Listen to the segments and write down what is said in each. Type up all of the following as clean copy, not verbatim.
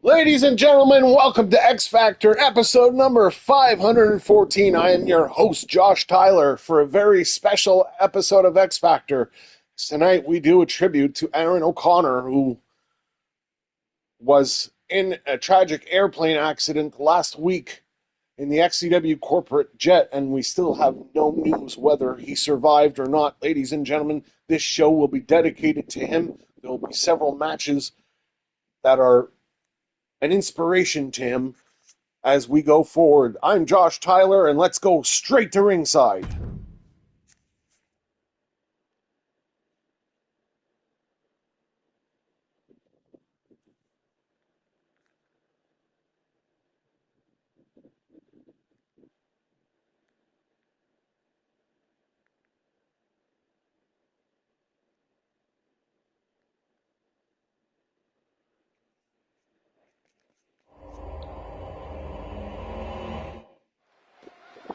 Ladies and gentlemen, welcome to X Factor, episode number 514. I am your host, Josh Tyler, for a very special episode of X Factor. Tonight, we do a tribute to Aaron O'Connor, who was in a tragic airplane accident last week in the XCW corporate jet, and we still have no news whether he survived or not. Ladies and gentlemen, this show will be dedicated to him. There will be several matches that are an inspiration to him as we go forward. I'm Josh Tyler, and let's go straight to ringside.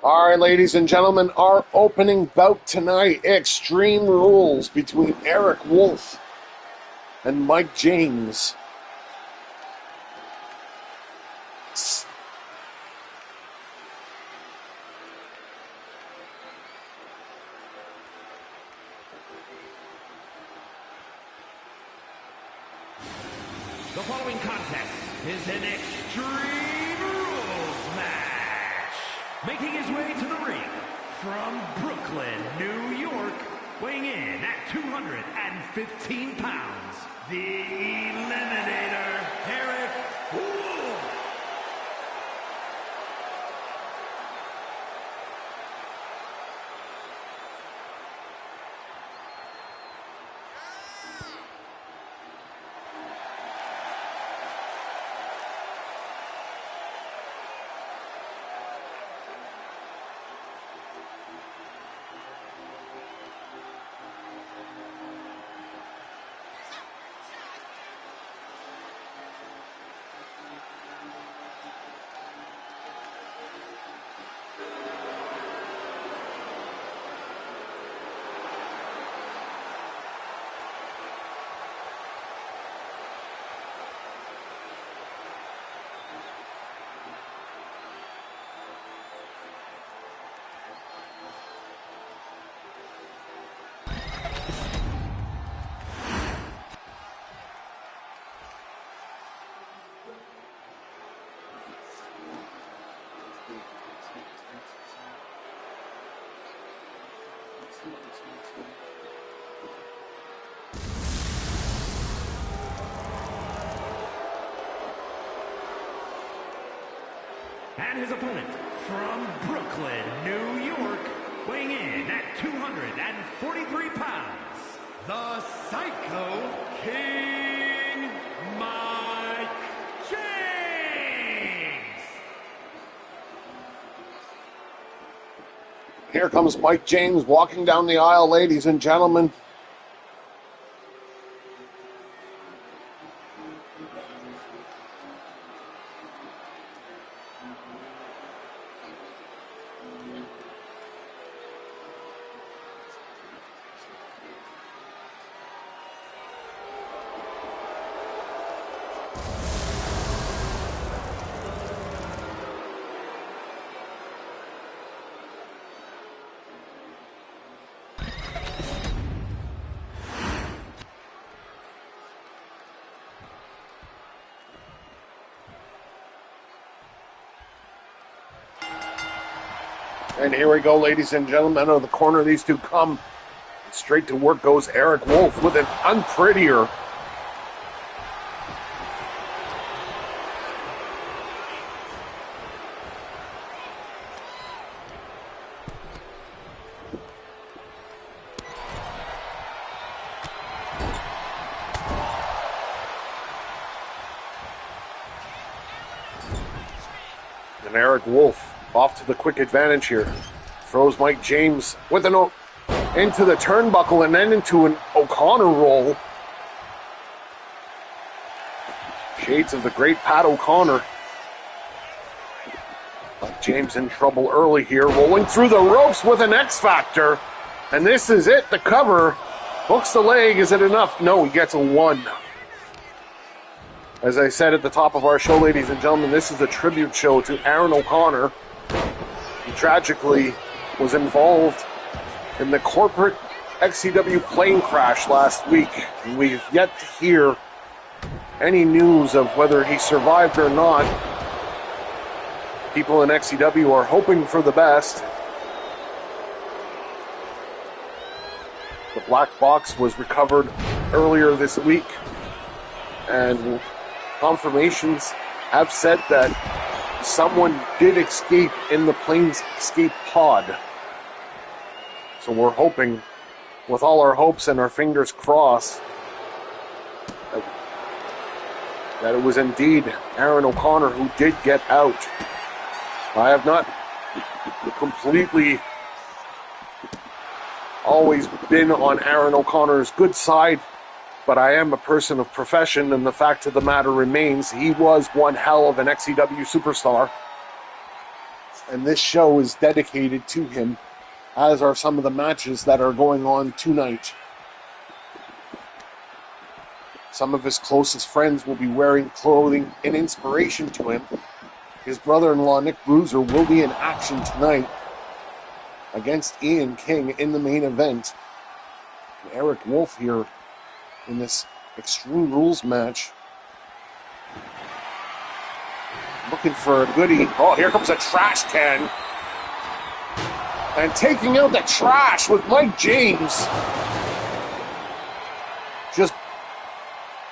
All right, ladies and gentlemen, our opening bout tonight, Extreme Rules between Eric Wolf and Mike James. The following contest is an Extreme Rules match. Making his way to the ring from Brooklyn, New York, weighing in at 215 pounds, the Eliminator, Eric Wolf. And his opponent from Brooklyn, New York, weighing in at 243 pounds, the Psycho King, Mike James. Here comes Mike James walking down the aisle, ladies and gentlemen. And here we go, ladies and gentlemen. Out of the corner, these two come. Straight to work goes Eric Wolf with an unprettier. And Eric Wolf off to the quick advantage here. Throws Mike James with an into the turnbuckle and then into an O'Connor roll. Shades of the great Pat O'Connor. But James in trouble early here, rolling through the ropes with an X-Factor. And this is it, the cover. Hooks the leg, is it enough? No, he gets a 1. As I said at the top of our show, ladies and gentlemen, this is a tribute show to Aaron O'Connor, who tragically was involved in the corporate XCW plane crash last week. And we've yet to hear any news of whether he survived or not. People in XCW are hoping for the best. The black box was recovered earlier this week, and confirmations have said that someone did escape in the plane's escape pod. So we're hoping, with all our hopes and our fingers crossed, that it was indeed Aaron O'Connor who did get out. I have not completely always been on Aaron O'Connor's good side, but I am a person of profession, and the fact of the matter remains, he was one hell of an XCW superstar. And this show is dedicated to him, as are some of the matches that are going on tonight. Some of his closest friends will be wearing clothing in inspiration to him. His brother-in-law, Nick Bruiser, will be in action tonight against Ian King in the main event. And Eric Wolf here in this Extreme Rules match, looking for a goodie. Oh, here comes a trash can. And taking out the trash with Mike James. Just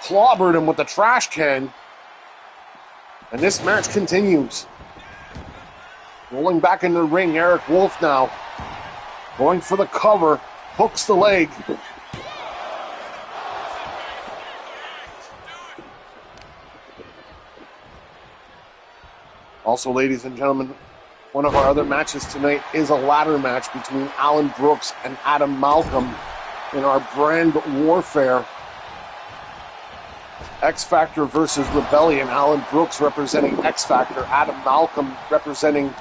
clobbered him with the trash can. And this match continues. Rolling back into the ring, Eric Wolf now. Going for the cover. Hooks the leg. Also, ladies and gentlemen, one of our other matches tonight is a ladder match between Alan Brooks and Adam Malcolm in our brand warfare. XFactor versus Rebellion. Alan Brooks representing XFactor. Adam Malcolm representing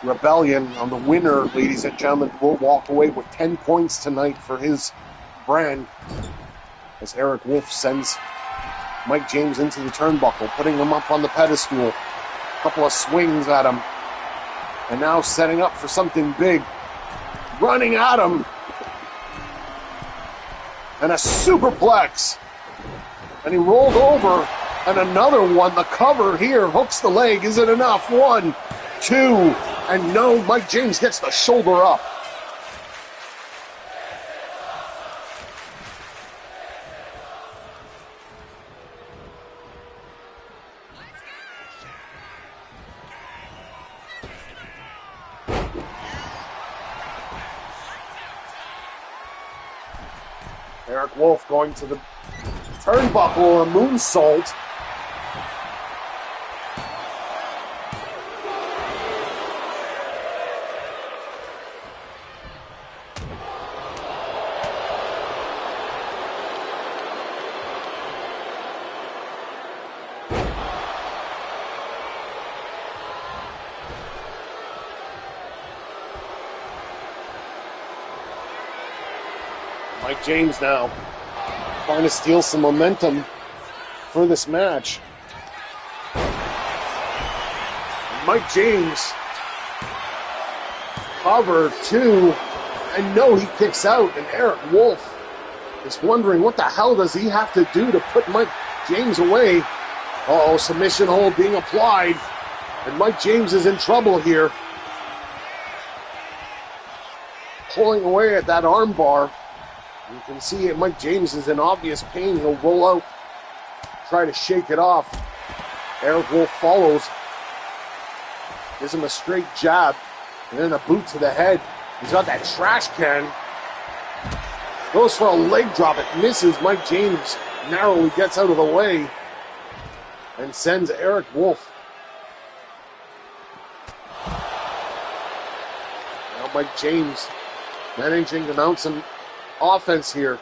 Rebellion. On the winner, ladies and gentlemen, will walk away with 10 points tonight for his brand. As Eric Wolf sends Mike James into the turnbuckle, putting him up on the pedestal. Couple of swings at him. And now setting up for something big. Running at him. And a superplex. And he rolled over. And another one. The cover here hooks the leg. Is it enough? 1, 2. And no, Mike James gets the shoulder up. Eric Wolf going to the turnbuckle, a moonsault. Mike James now trying to steal some momentum for this match. And Mike James cover 2, and no, he kicks out, and Eric Wolf is wondering what the hell does he have to do to put Mike James away. Uh-oh, submission hold being applied, and Mike James is in trouble here. Pulling away at that arm bar. You can see it. Mike James is in obvious pain. He'll roll out, try to shake it off. Eric Wolf follows. Gives him a straight jab, and then a boot to the head. He's got that trash can. Goes for a leg drop. It misses. Mike James narrowly gets out of the way and sends Eric Wolf. Now Mike James managing to mount some offense here.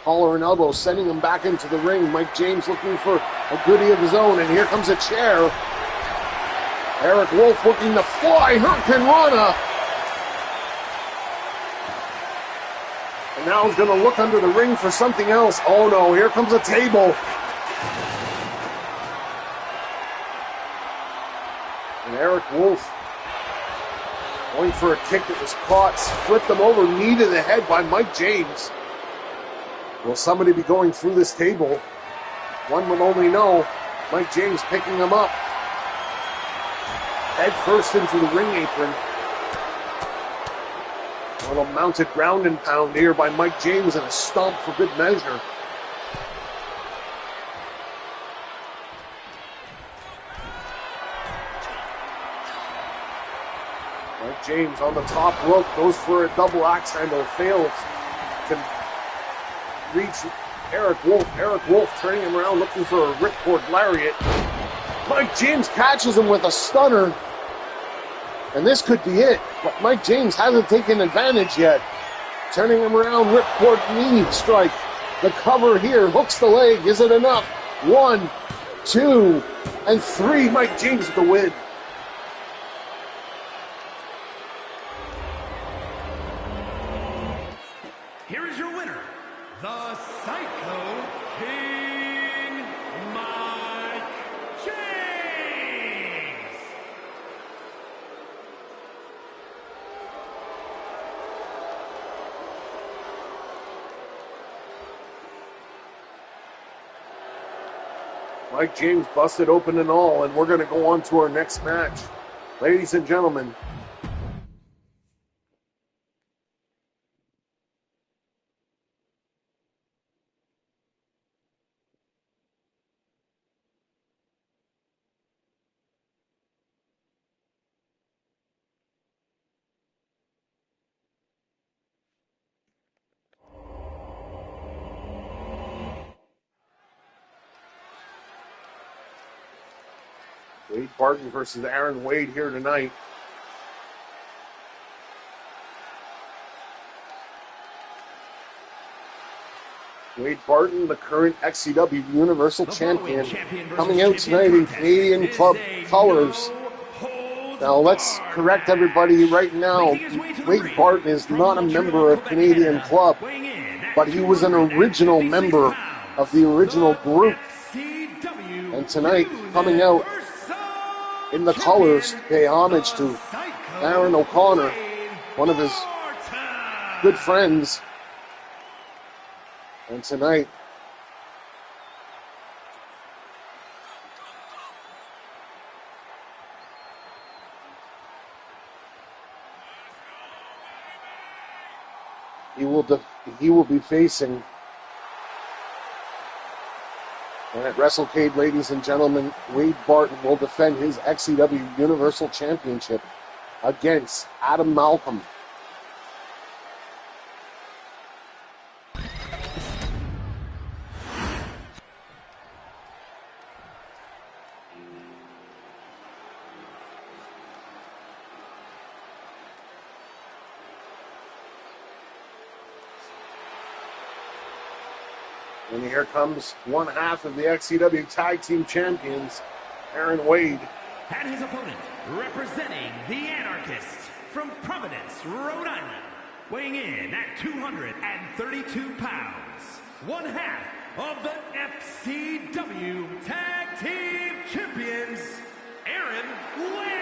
Collar and elbow sending him back into the ring. Mike James looking for a goodie of his own, and here comes a chair. Eric Wolf looking to fly Hurricane Rana. And now he's going to look under the ring for something else. Oh no, here comes a table. And Eric Wolf going for a kick that was caught, flipped him over, knee to the head by Mike James. Will somebody be going through this table? One would only know. Mike James picking him up. Head first into the ring apron. A little mounted ground and pound here by Mike James and a stomp for good measure. Mike James on the top rope, goes for a double axe handle, fails. Can reach Eric Wolf. Eric Wolf turning him around, looking for a ripcord lariat. Mike James catches him with a stunner. And this could be it, but Mike James hasn't taken advantage yet. Turning him around, ripcord knee strike. The cover here, hooks the leg. Is it enough? 1, 2, and 3. Mike James with the win. Here is your winner, the Psycho King, Mike James. Mike James busted open and all, and we're going to go on to our next match. Ladies and gentlemen, Wade Barton versus Aaron Wade here tonight. Wade Barton, the current XCW Universal Champion, coming out tonight in Canadian Club colors. Now let's correct everybody right now. Wade Barton is not a member of Canadian Club, but he was an original member of the original group. And tonight, coming out in the colors, to pay homage to Aaron O'Connor, one of his good friends. And tonight, he will be facing, and at WrestleCade, ladies and gentlemen, Wade Barton will defend his XCW Universal Championship against Adam Malcolm. And here comes one half of the XCW Tag Team Champions, Aaron Wade. And his opponent, representing the Anarchists from Providence, Rhode Island, weighing in at 232 pounds, one half of the XCW Tag Team Champions, Aaron Wade.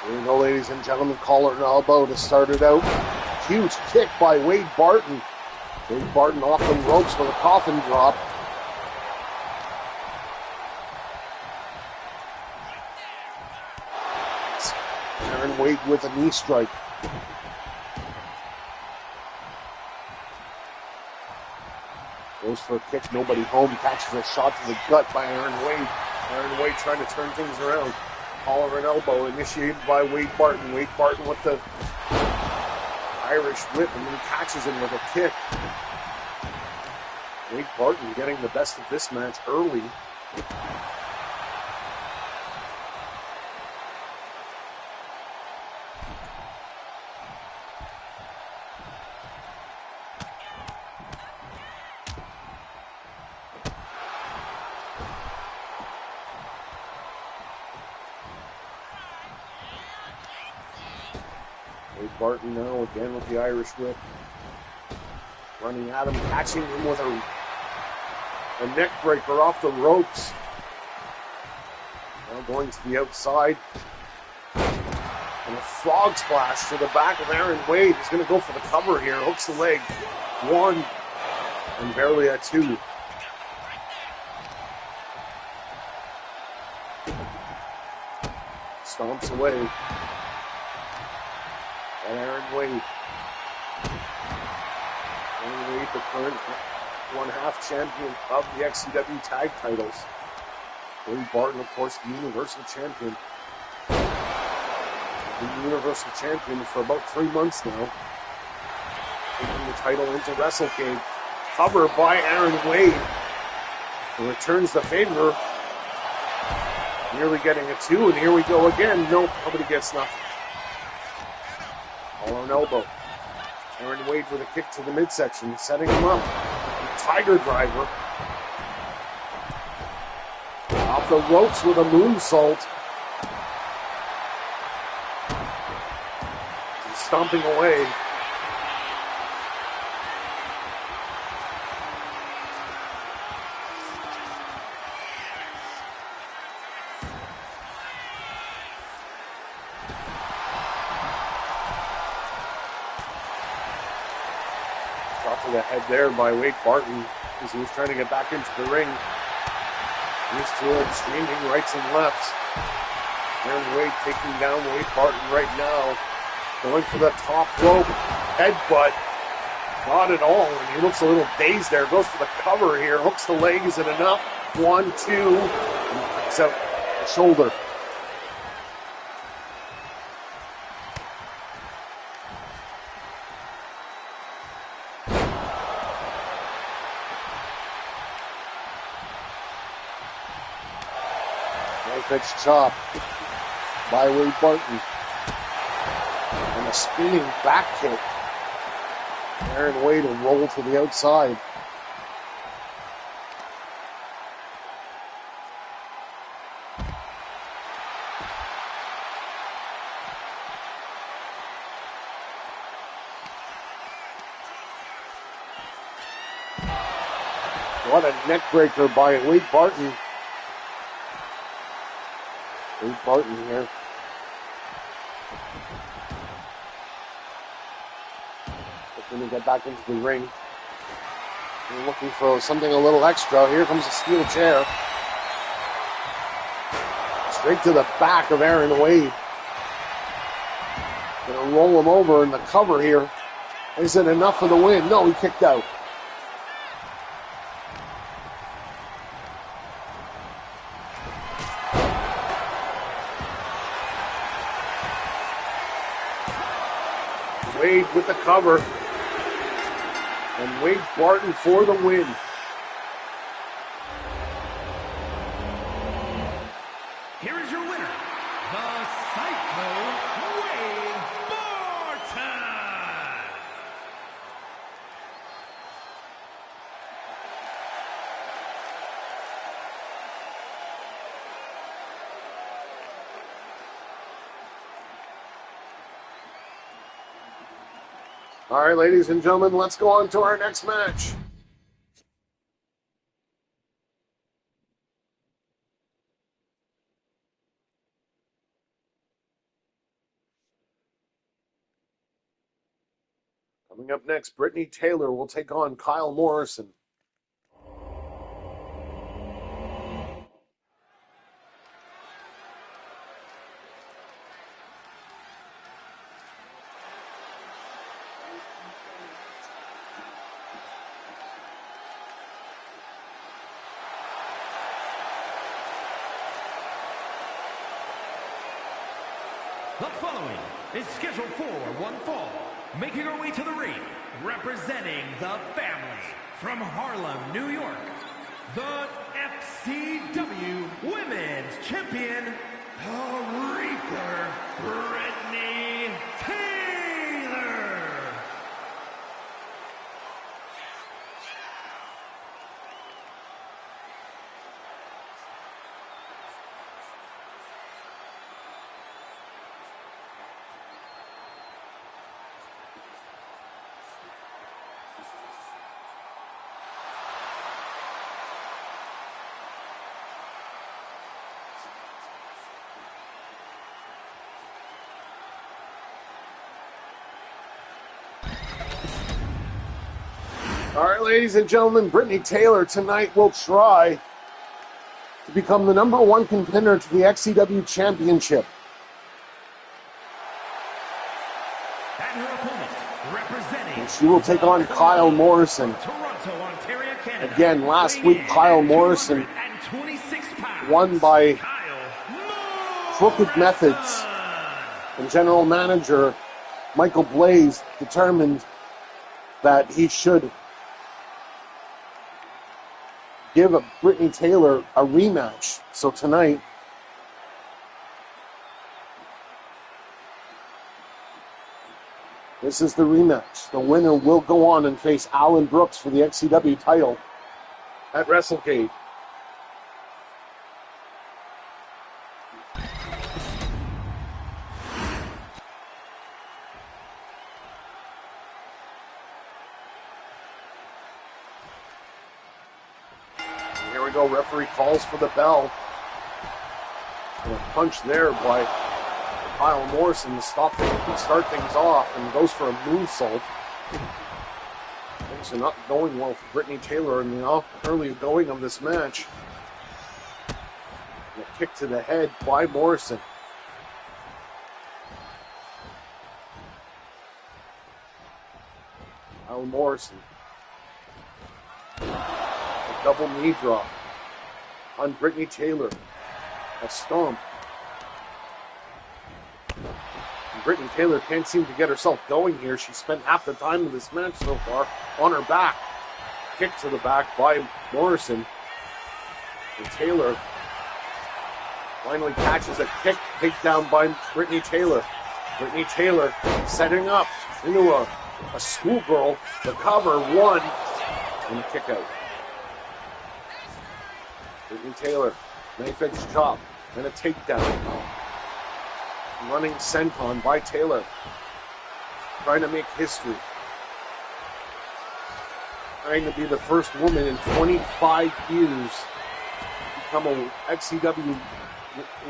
Here we go, ladies and gentlemen, collar and elbow to start it out. Huge kick by Wade Barton. Wade Barton off the ropes with a coffin drop. Aaron Wade with a knee strike. Goes for a kick, nobody home. Catches a shot to the gut by Aaron Wade. Aaron Wade trying to turn things around. Collar and elbow initiated by Wade Barton. Wade Barton with the Irish whip and then catches him with a kick. Wade Barton getting the best of this match early. Wade Barton now again with the Irish whip. Running at him, catching him with a neck breaker off the ropes. Now going to the outside. And a frog splash to the back of Aaron Wade. He's going to go for the cover here. Hooks the leg. 1 and barely a 2. Stomps away. And Aaron Wade. Aaron Wade, the current 1/2 champion of the XCW tag titles. Wade Barton, of course, the Universal Champion. The Universal Champion for about 3 months now. Taking the title into WrestleCade. Cover by Aaron Wade. He returns the favor. Nearly getting a 2, and here we go again. Nope, nobody gets nothing. Collar and elbow. Aaron Wade with a kick to the midsection, setting him up. Tiger driver. Off the ropes with a moonsault. He's stomping away. Drop to the head there by Wade Barton as he was trying to get back into the ring. These two are exchanging rights and lefts. Aaron Wade taking down Wade Barton right now. Going for the top rope. Headbutt. Not at all. And he looks a little dazed there. Goes for the cover here. Hooks the leg. Is it enough? 1, 2. And picks out the shoulder. Pitch chop by Wade Barton. And a spinning back kick. Aaron Wade will roll to the outside. What a neck breaker by Wade Barton. Wade Barton here. Looking to get back into the ring. They're looking for something a little extra. Here comes a steel chair. Straight to the back of Aaron Wade. Gonna roll him over in the cover here. Is it enough for the win? No, he kicked out. Wade with the cover. And Wade Barton for the win. Here is your winner, the Psycho Wade Barton. All right, ladies and gentlemen, let's go on to our next match. Coming up next, Brittany Taylor will take on Kyle Morrison. The following is scheduled for one fall, making her way to the ring, representing the family from Harlem, New York, the XCW Women's Champion, the Reaper, Brittany Taylor. All right, ladies and gentlemen, Brittany Taylor tonight will try to become the #1 contender to the XCW Championship. And her opponent, representing And she will take on Kyle Morrison. Toronto, Ontario, Canada. Again, last week, Kyle Morrison won by crooked methods. And General Manager Michael Blaze determined that he should give Brittany Taylor a rematch. So tonight, this is the rematch. The winner will go on and face Alan Brooks for the XCW title at WrestleCade. Here we go. Referee calls for the bell. And a punch there by Kyle Morrison to start things off, and goes for a moonsault. Things are not going well for Brittany Taylor in the early going of this match. And a kick to the head by Morrison. Kyle Morrison. A double knee drop on Brittany Taylor. A stomp. And Brittany Taylor can't seem to get herself going here. She spent half the time of this match so far on her back. Kick to the back by Morrison. And Taylor finally catches a kick, takedown by Brittany Taylor. Brittany Taylor setting up into a schoolgirl. The cover, one, and a kick out. Brittany Taylor, knife edge chop, and a takedown. Running senton by Taylor. Trying to make history. Trying to be the first woman in 25 years to become a XCW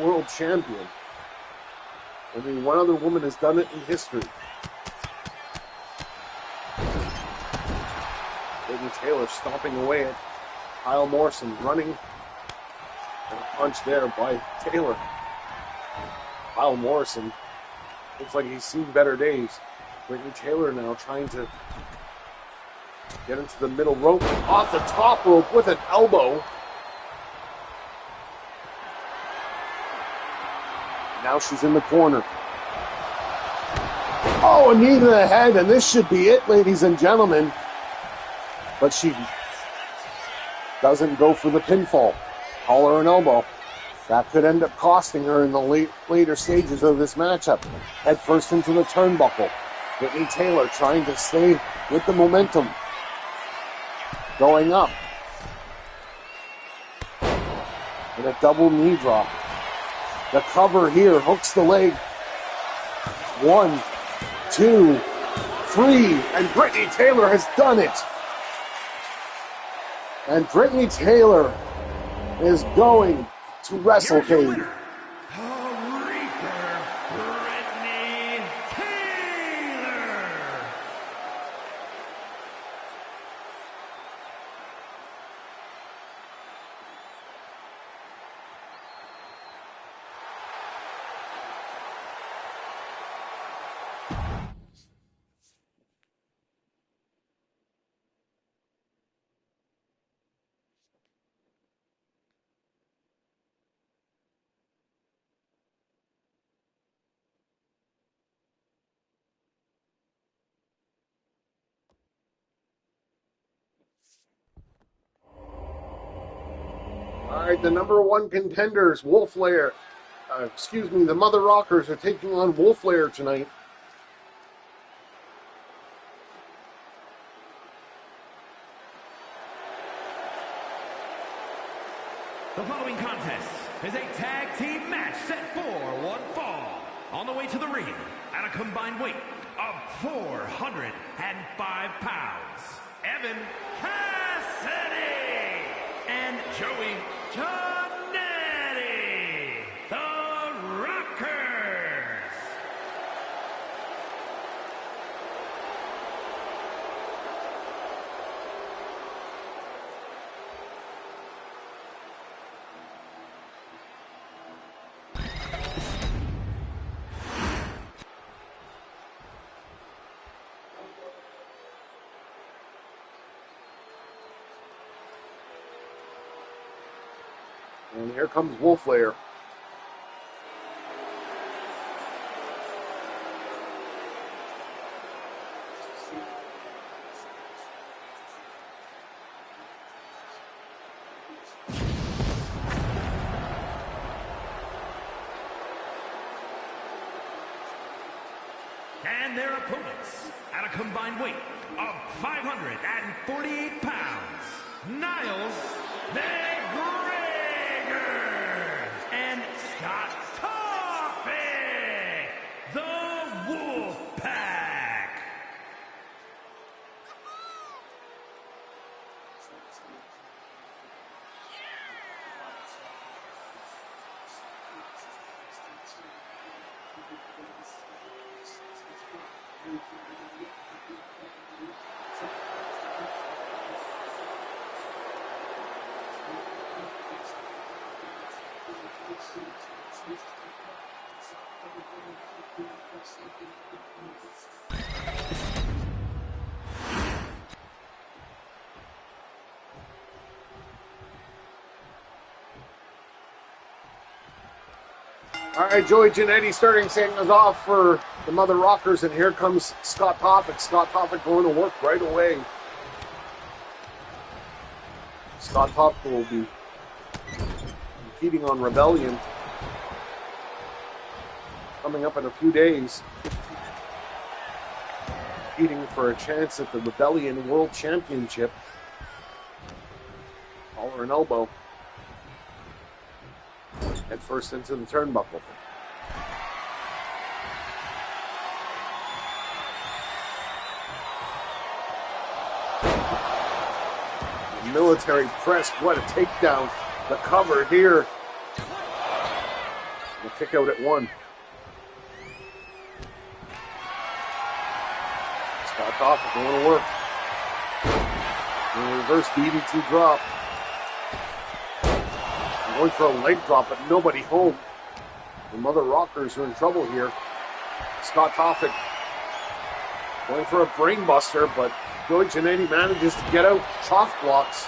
world champion. Only one other woman has done it in history. Brittany Taylor stomping away at Kyle Morrison, running. And a punch there by Taylor. Kyle Morrison looks like he's seen better days. Brittany Taylor now trying to get into the middle rope, off the top rope with an elbow. Now she's in the corner. Oh, a knee to the head, and this should be it, ladies and gentlemen. But she doesn't go for the pinfall. Collar and elbow. That could end up costing her in the later stages of this matchup. Head first into the turnbuckle. Brittany Taylor trying to stay with the momentum. Going up. And a double knee drop. The cover here hooks the leg. 1, 2, 3, and Brittany Taylor has done it. And Brittany Taylor is going to WrestleCade. All right, the number one contenders, the Mother Rockers are taking on Wolf Lair tonight. The following contest is a tag team match set for one fall. On the way to the ring at a combined weight of 405 pounds, Evan Cassidy and Joey Giannetti, the Rockers. And here comes Wolf Lair. And their opponents at a combined weight of 548 pounds, Niles McGregor and Scott Topic, the Wolf Pack. All right, Joey Giannetti starting setting us off for the Mother Rockers, and here comes Scott Topic. Scott Topic going to work right away. Scott Topic will be competing on Rebellion coming up in a few days. Competing for a chance at the Rebellion World Championship. Collar and elbow. Head first into the turnbuckle. The military press, what a takedown. The cover here. The kick out at one. Scott Topic going to work. And a reverse DDT drop. Going for a leg drop, but nobody home. The Mother Rockers are in trouble here. Scott Topic going for a brain buster, but Joey Giannetti manages to get out. Chalk blocks.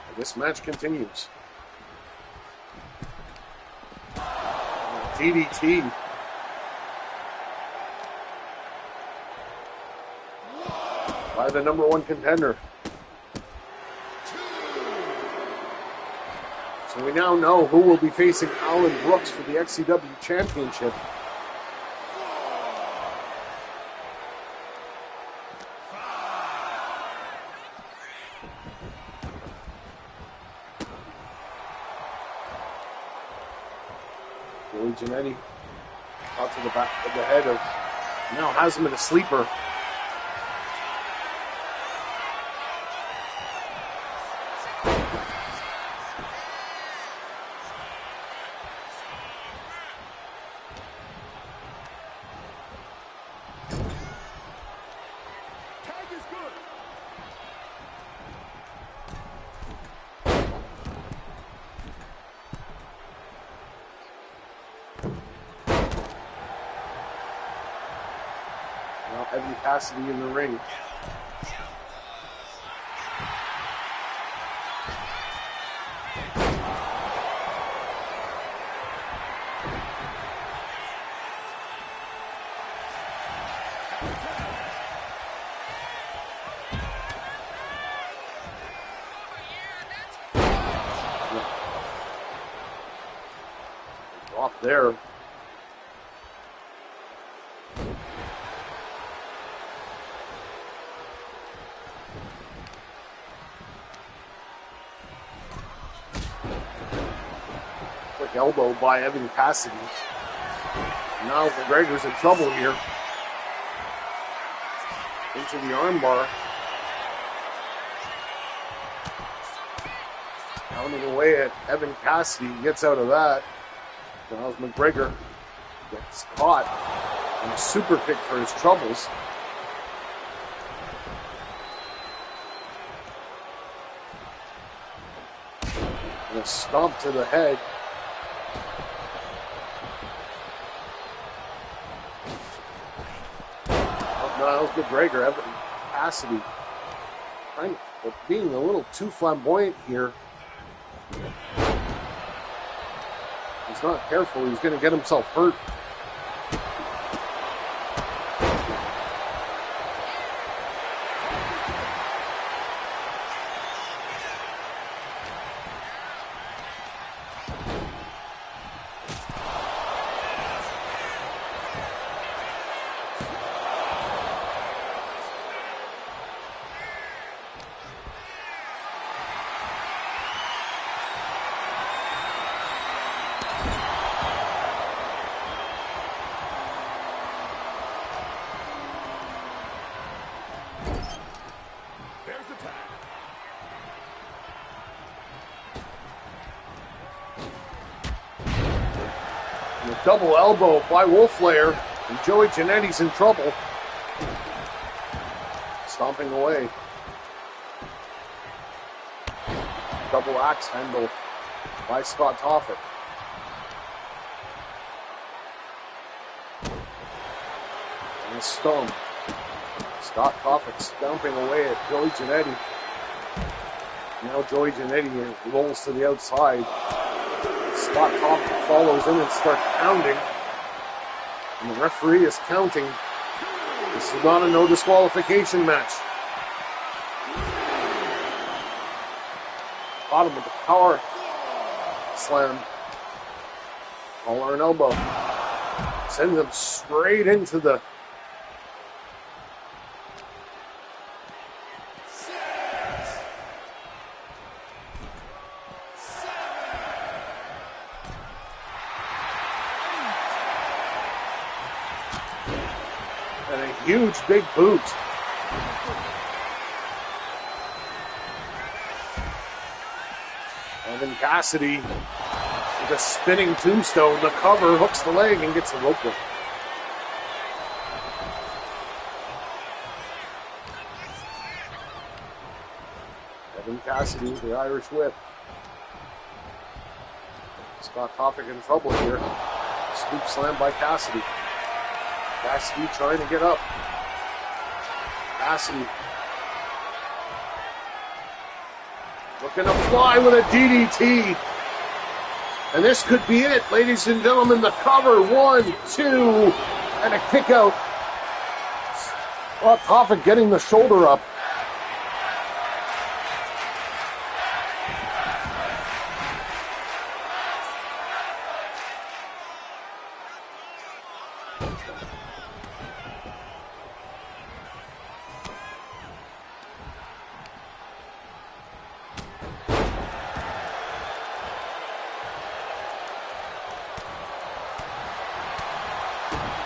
And this match continues. DDT. By the number one contender. So we now know who will be facing Alan Brooks for the XCW Championship. Joey Giannetti out to the back of the head of, now has him in a sleeper. Now Evan Cassidy in the ring. there. Quick elbow by Evan Cassidy. Now McGregor's in trouble here. Into the armbar. Pounding away at Evan Cassidy. Gets out of that. Now McGregor gets caught on a super kick for his troubles. And a stomp to the head. Niles McGregor, Evan Cassidy, being a little too flamboyant here. He's not careful, he's going to get himself hurt. Double elbow by Wolflair, and Joey Giannetti's in trouble. Stomping away. Double axe handle by Scott Toffitt. And a stomp. Scott Toffitt stomping away at Joey Giannetti. Now Joey Giannetti rolls to the outside. Scott Toffitt follows in and starts pounding. And the referee is counting. This is not a no disqualification match. Bottom of the power slam. Collar and elbow. Sends him straight into the huge big boot. Evan Cassidy with a spinning tombstone. The cover hooks the leg and gets the rope break. Evan Cassidy with the Irish whip. Scott Toffitt in trouble here. Scoop slam by Cassidy. Cassidy trying to get up. Cassidy looking to fly with a DDT. And this could be it, ladies and gentlemen. The cover, 1, 2, and a kick out. Well, Toffitt getting the shoulder up.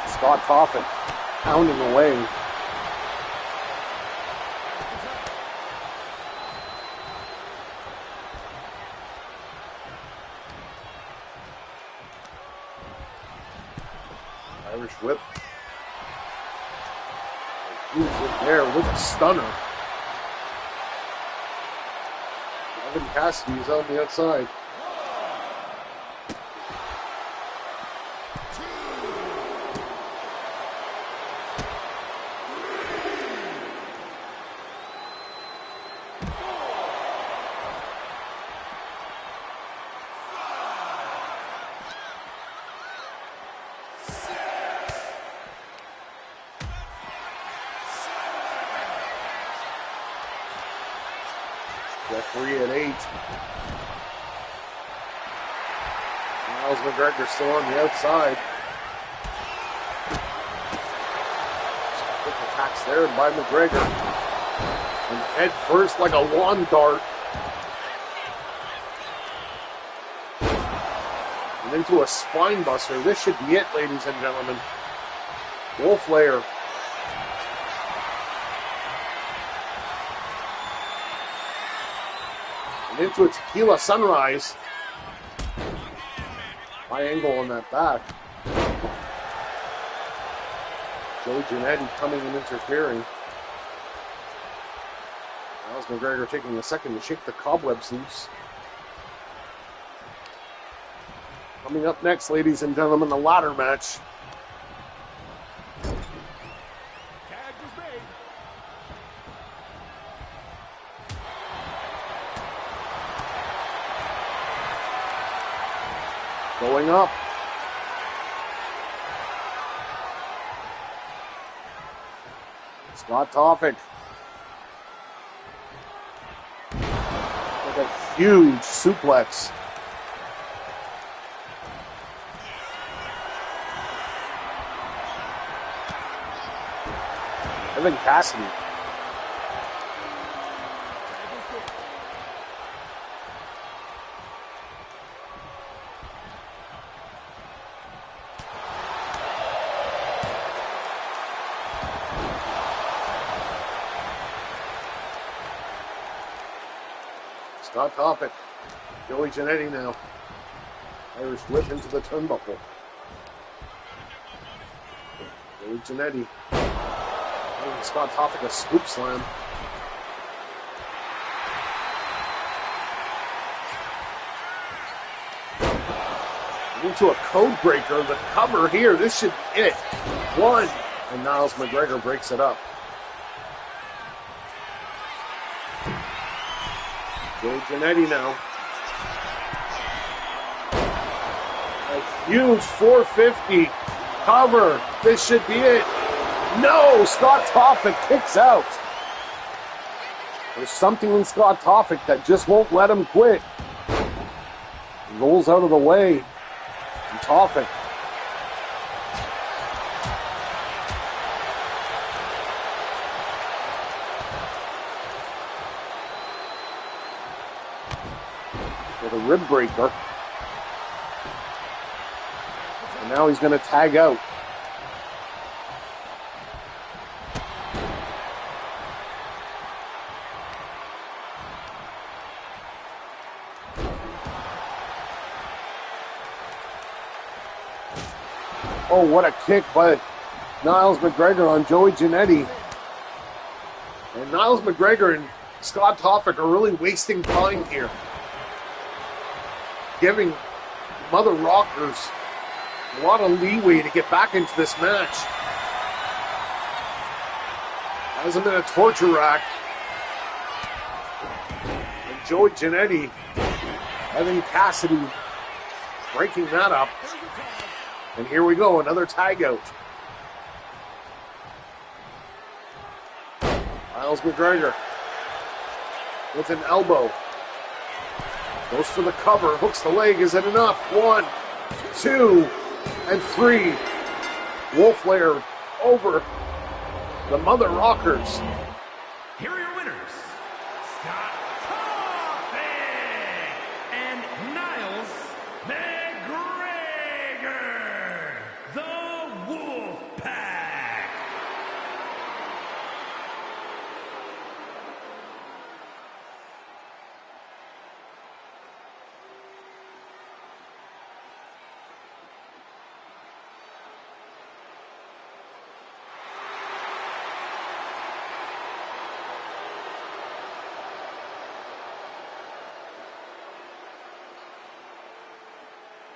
Scott Toffitt pounding away. Irish whip. Huge whip there with a stunner. Evan Cassidy is on the outside. Referee at 8. Miles McGregor still on the outside. Quick attacks there by McGregor. And head first like a lawn dart. And into a spine buster. This should be it, ladies and gentlemen. Wolf Layer. And into a tequila sunrise. High angle on that back. Joey Jannetti coming and interfering. Miles McGregor taking a second to shake the cobwebs loose. Coming up next, ladies and gentlemen, the ladder match. Going up. Scott Toffick. With a huge suplex. Evan Cassidy. Scott Toffick. Joey Jannetti now. Irish whip into the turnbuckle. Joey Jannetti. Scott Toffick a scoop slam. Into a code breaker. The cover here. This should be it. One. And Miles McGregor breaks it up. Joey Jannetti now. A huge 450 cover. This should be it. No! Scott Toffick kicks out. There's something in Scott Toffick that just won't let him quit. He rolls out of the way. And Toffick. With a rib breaker. And now he's going to tag out. Oh, what a kick by Niles McGregor on Joey Jannetti. And Niles McGregor and Scott Toffick are really wasting time here. Giving Mother Rockers a lot of leeway to get back into this match. Hasn't been a torture rack. And Joey Jannetti, Evan Cassidy breaking that up. And here we go, another tag out. Miles McGregor with an elbow. Goes for the cover, hooks the leg. Is it enough? 1, 2, and 3. Wolf Layer over the Mother Rockers. Here are your winners, Scott Toffick and Niles McGregor, the Wolf Pack.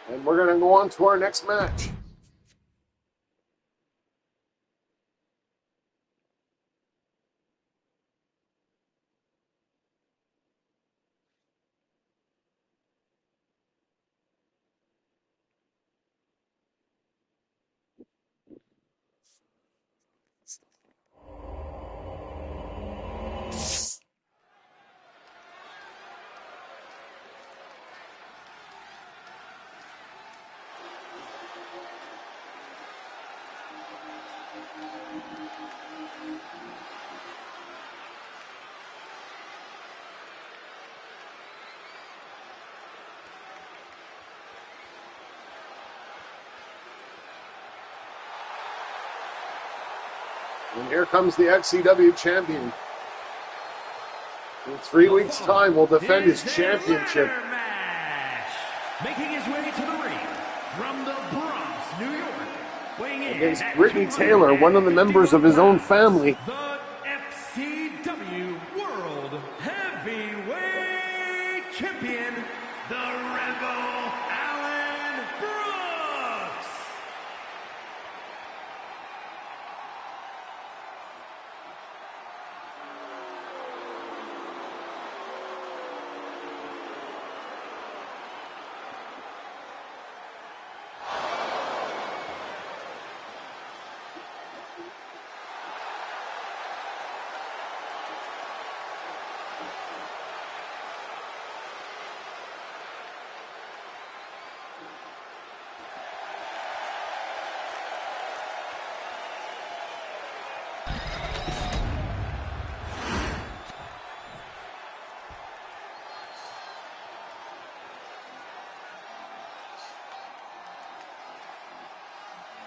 And we're going to go on to our next match. And here comes the XCW champion. In 3 weeks' time, will defend his championship. Match. Making his way to the ring from the Bronx, New York, weighing in Against at Brittany Taylor, one of the members of his own family. The XCW World Heavyweight Champion, the Rebel Alan Brooks.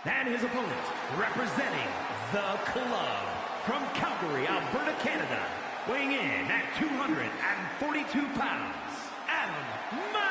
And his opponent, representing the club from Calgary, Alberta, Canada, weighing in at 242 pounds, Adam Malcolm.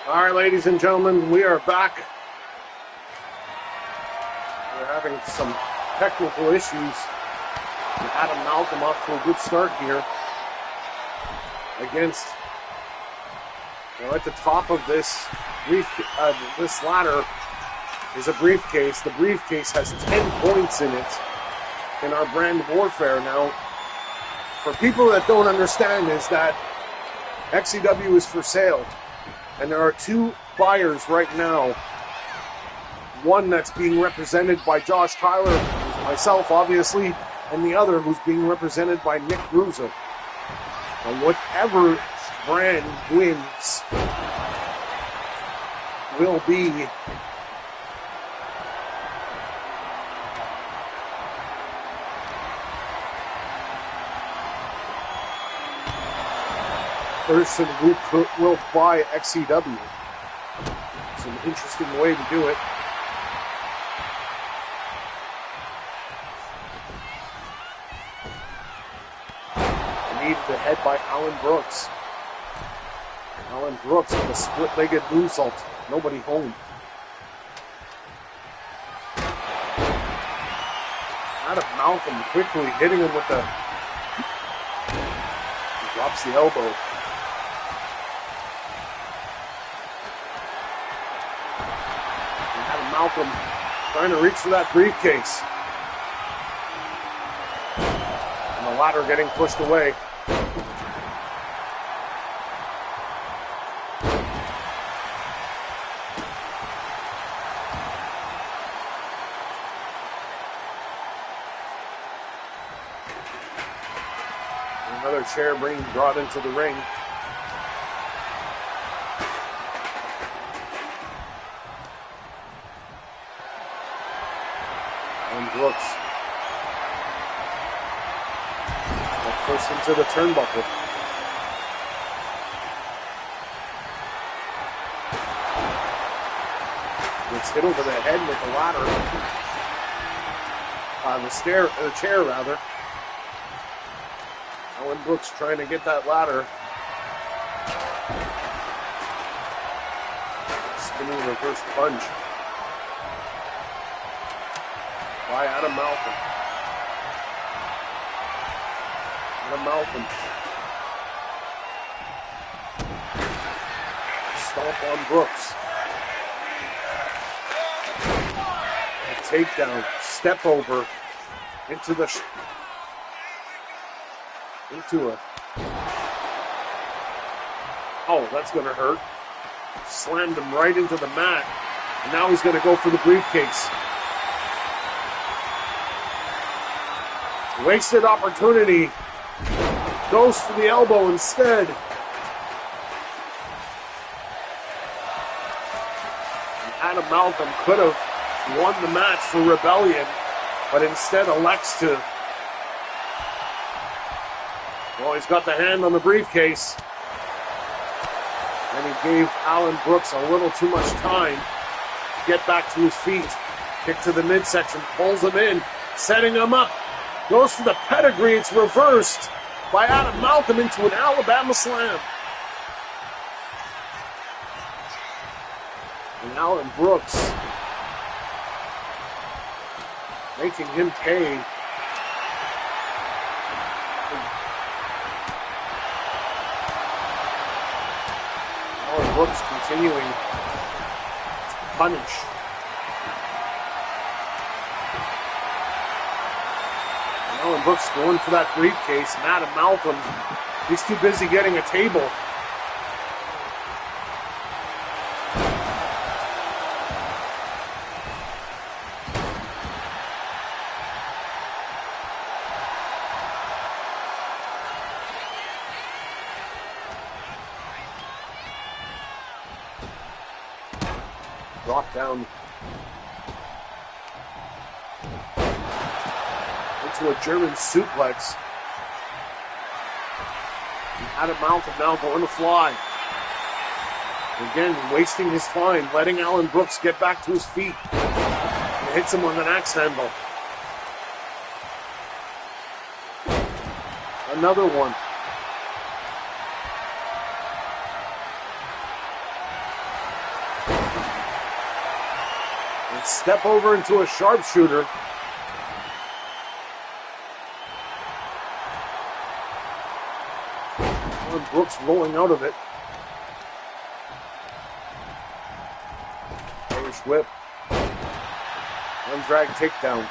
All right, ladies and gentlemen, we are back. We're having some technical issues. Adam Malcolm off to a good start here against, at the top of this this ladder is a briefcase. The briefcase has 10 points in it in our brand warfare. Now, for people that don't understand, is that XCW is for sale. And there are two buyers right now. One that's being represented by Josh Tyler, myself obviously, and the other who's being represented by Nick Bruiser. And whatever brand wins will be person who will buy XCW. It's an interesting way to do it. Need the head by Alan Brooks. Alan Brooks with a split-legged moonsault. Nobody home. Adam Malcolm quickly hitting him with the... He drops the elbow. Malcolm trying to reach for that briefcase. And the ladder getting pushed away. Another chair being brought into the ring. Brooks. First into the turnbuckle. Gets hit over the head with the ladder. The chair rather. Alan Brooks trying to get that ladder. Spinning reverse punch by Adam Malcolm. Adam Malcolm. Stomp on Brooks. A takedown. Step over into the oh, that's going to hurt. Slammed him right into the mat. And now he's going to go for the briefcase. Wasted opportunity. Goes for the elbow instead. And Adam Malcolm could have won the match for Rebellion, but instead elects to. Well, he's got the hand on the briefcase. And he gave Alan Brooks a little too much time to get back to his feet. Kick to the midsection, pulls him in, setting him up. Goes for the pedigree, it's reversed by Adam Malcolm into an Alabama slam. And Alan Brooks making him pay. Alan Brooks continuing to punish. And Alan Brooks going for that briefcase. And Adam Malcolm, he's too busy getting a table. Drop down into a German suplex. And Adam Malcolm now going to fly. Again, wasting his time, letting Alan Brooks get back to his feet. And hits him with an axe handle. Another one. Step over into a sharpshooter. Alan Brooks rolling out of it. Irish whip. One drag takedown.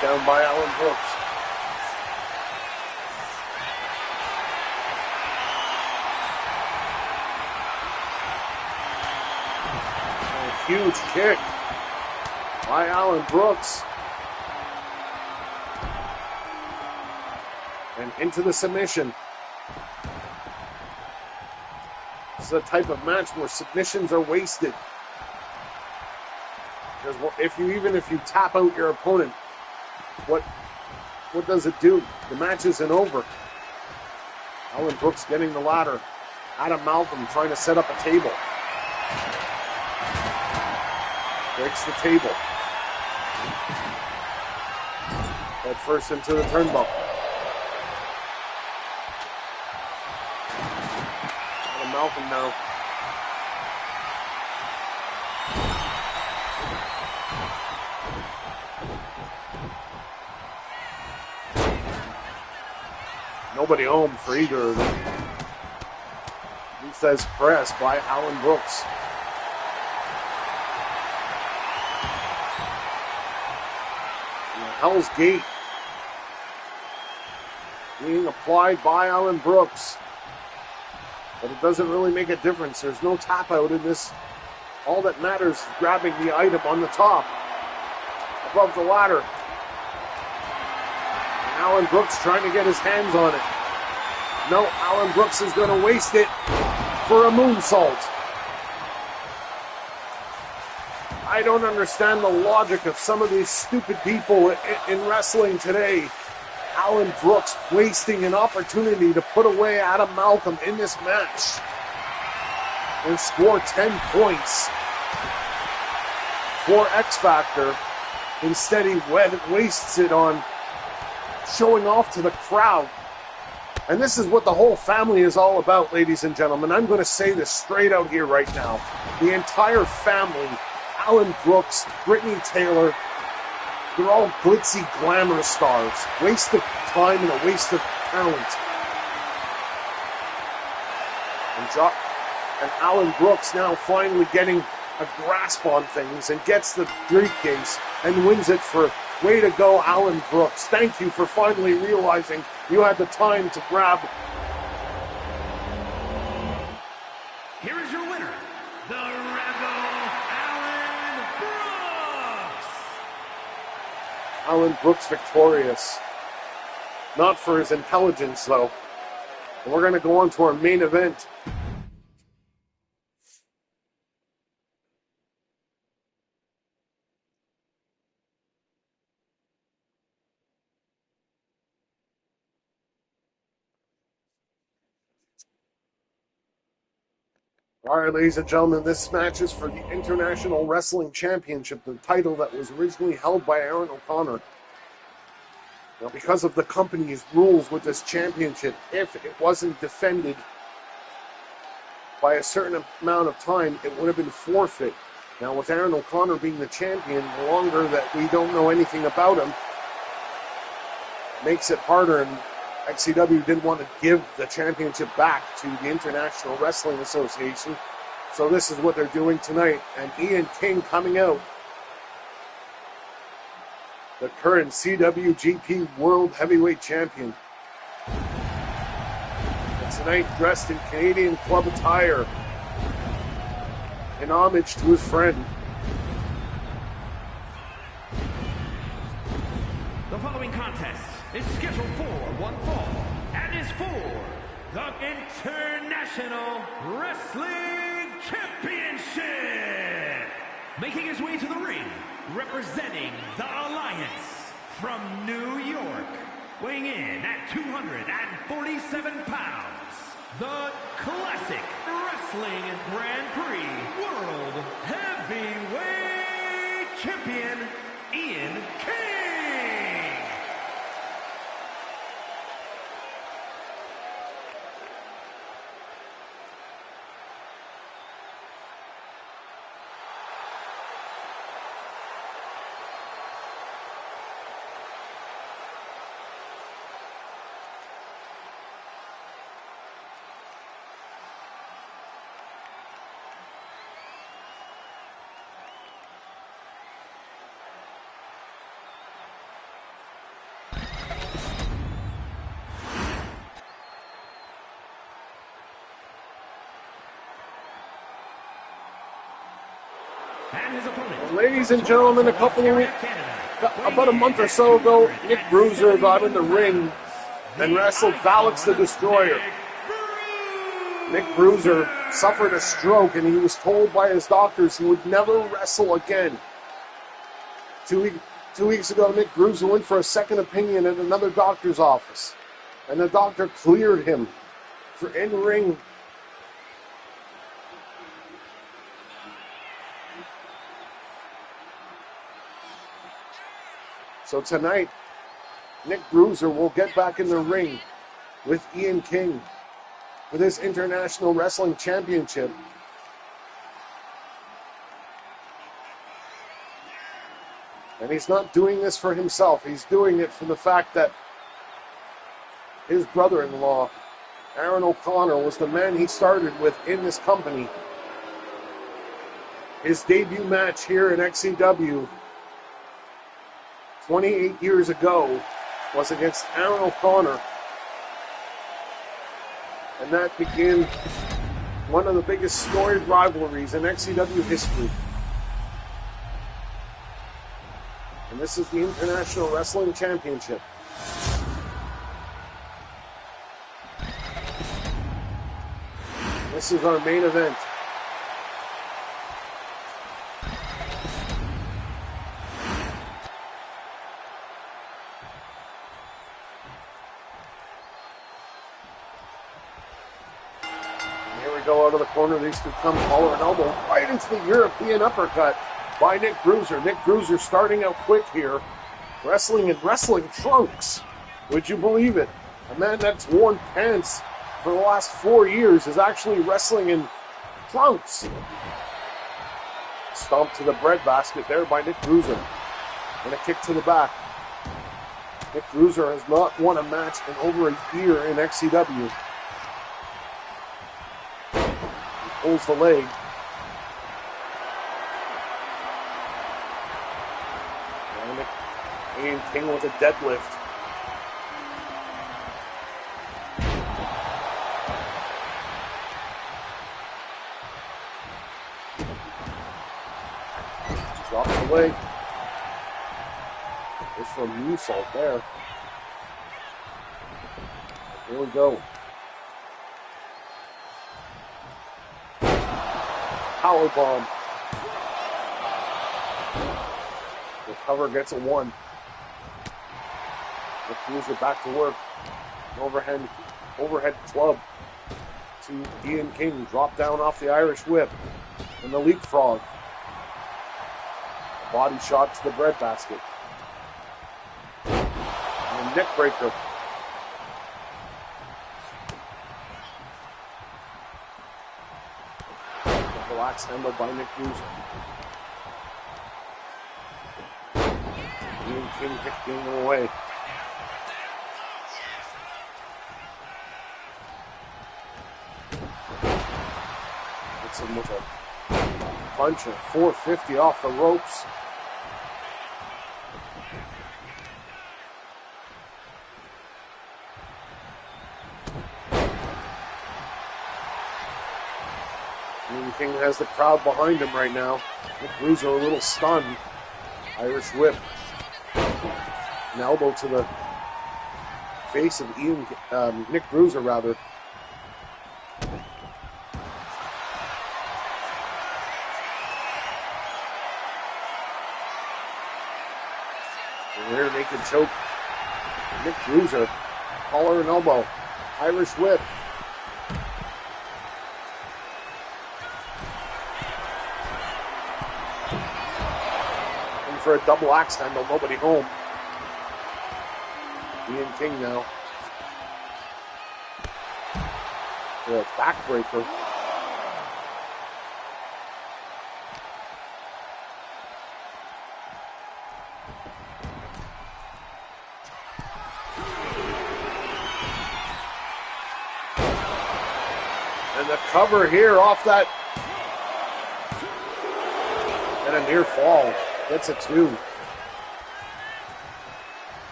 Down by Alan Brooks. A huge kick by Alan Brooks. And into the submission. This is a type of match where submissions are wasted. Because even if you tap out your opponent, what does it do? The match isn't over. Alan Brooks getting the ladder. Adam Malcolm trying to set up a table. Breaks the table. Head first into the turnbuckle. Adam Malcolm now. Nobody home for either of them. He says press by Alan Brooks. And Hell's Gate being applied by Alan Brooks. But it doesn't really make a difference. There's no tap out in this. All that matters is grabbing the item on the top, above the ladder. Alan Brooks trying to get his hands on it. No, Alan Brooks is going to waste it for a moonsault. I don't understand the logic of some of these stupid people in wrestling today. Alan Brooks wasting an opportunity to put away Adam Malcolm in this match and score 10 points for XFactor. Instead, he wastes it on showing off to the crowd. And this is what the whole family is all about, ladies and gentlemen. I'm going to say this straight out here right now. The entire family, Alan Brooks, Brittany Taylor, they're all glitzy glamour stars. Waste of time and a waste of talent. And Alan Brooks now finally getting a grasp on things and gets the briefcase and wins it for way to go, Alan Brooks. Thank you for finally realizing you had the time to grab. Here is your winner, the Rebel, Alan Brooks. Alan Brooks victorious. Not for his intelligence, though. And we're going to go on to our main event. All right, ladies and gentlemen, this match is for the International Wrestling Championship, the title that was originally held by Aaron O'Connor. Now, because of the company's rules with this championship, if it wasn't defended by a certain amount of time, it would have been forfeit. Now, with Aaron O'Connor being the champion, the longer that we don't know anything about him, makes it harder, and XCW didn't want to give the championship back to the International Wrestling Association. So this is what they're doing tonight. And Ian King coming out, the current CWGP World Heavyweight Champion. And tonight dressed in Canadian club attire in homage to his friend. The following contest is scheduled for one fall and is for the International Wrestling Championship. Making his way to the ring, representing the Alliance from New York, weighing in at 247 pounds, the Classic Wrestling Grand Prix World Heavyweight Champion, Ian King. And his opponent, Ladies and gentlemen, about a month or so ago, Nick Bruiser got in the ring and wrestled Alex the Destroyer. Nick Bruiser suffered a stroke, and he was told by his doctors he would never wrestle again. Two weeks ago, Nick Bruiser went for a second opinion at another doctor's office, and the doctor cleared him for in-ring. So tonight, Nick Bruiser will get back in the ring with Ian King for this International Wrestling Championship. And he's not doing this for himself. He's doing it for the fact that his brother-in-law, Aaron O'Connor, was the man he started with in this company. His debut match here in XCW 28 years ago was against Aaron O'Connor, and that began one of the biggest storied rivalries in XCW history. And this is the International Wrestling Championship. This is our main event. we go out of the corner. These two come collar and elbow right into the European uppercut by Nick Bruiser. Nick Bruiser starting out quick here. Wrestling in wrestling trunks. Would you believe it? A man that's worn pants for the last 4 years is actually wrestling in trunks. Stomp to the breadbasket there by Nick Bruiser. And a kick to the back. Nick Bruiser has not won a match in over a year in XCW. He pulls the leg. And Ian King with a deadlift. Drops the leg. Just for a moonsault there. Here we go. Powerbomb. The cover gets a 1. Nick Bruiser back to work. Overhead club to Ian King. Drop down off the Irish whip. And the leapfrog. A body shot to the breadbasket. And neck breaker. Double axe handle by Nick Bruiser. Ian King kicking him away. Hits him with a punch of 450 off the ropes. Ian King has the crowd behind him right now. Nick Bruiser a little stunned. Irish whip. An elbow to the face of Nick Bruiser, rather. Rear naked choke. Nick Bruiser. Collar and elbow. Irish whip. For a double axe handle, nobody home. Ian King now. For a backbreaker. And the cover here off that. And a near fall. That's a 2.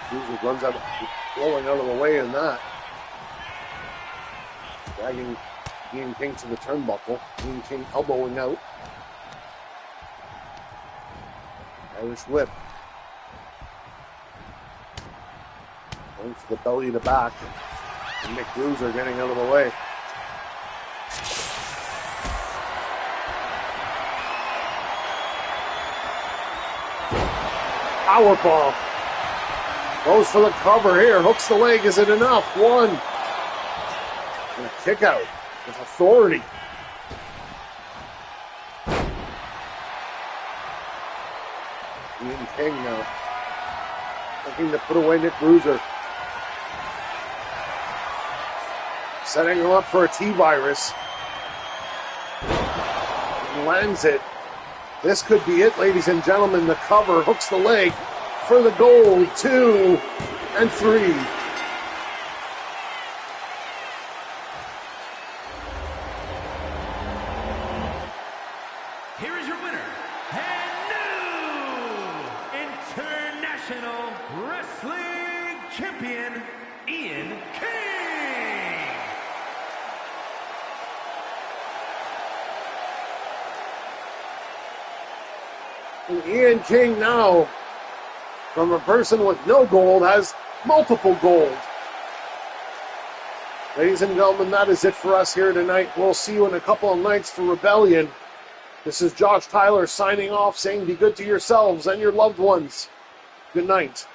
Bruiser runs out, rolling out of the way in that. Dragging Ian King to the turnbuckle. Ian King elbowing out. Irish whip. Going for the belly to back. And Nick Bruiser getting out of the way. Powerbomb. Goes for the cover here. Hooks the leg. Is it enough? 1. And a kick out with authority. Ian King now. Looking to put away Nick Bruiser. Setting him up for a T-virus. Lands it. This could be it, ladies and gentlemen. The cover hooks the leg for the goal. 2 and 3. Here is your winner and new International Wrestling Champion, Ian King. And Ian King now, from a person with no gold, has multiple gold. Ladies and gentlemen, that is it for us here tonight. We'll see you in a couple of nights for Rebellion. This is Josh Tyler signing off, saying be good to yourselves and your loved ones. Good night.